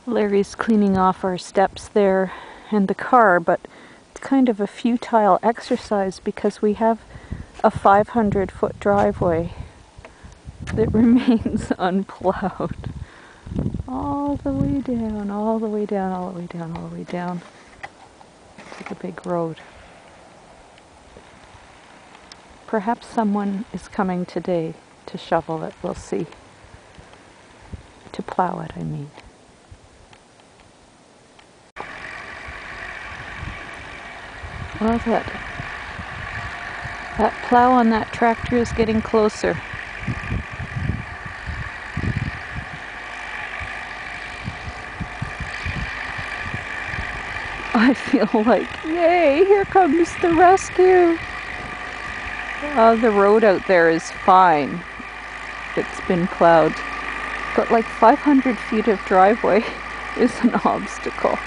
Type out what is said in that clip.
Larry's cleaning off our steps there and the car, but it's kind of a futile exercise because we have a 500-foot driveway that remains unplowed. All the way down, all the way down, all the way down, all the way down to the big road. Perhaps someone is coming today to shovel it, we'll see. To plow it, I mean. Well, that plow on that tractor is getting closer. I feel like, yay, here comes the rescue. The road out there is fine. It's been plowed. But like 500 feet of driveway is an obstacle.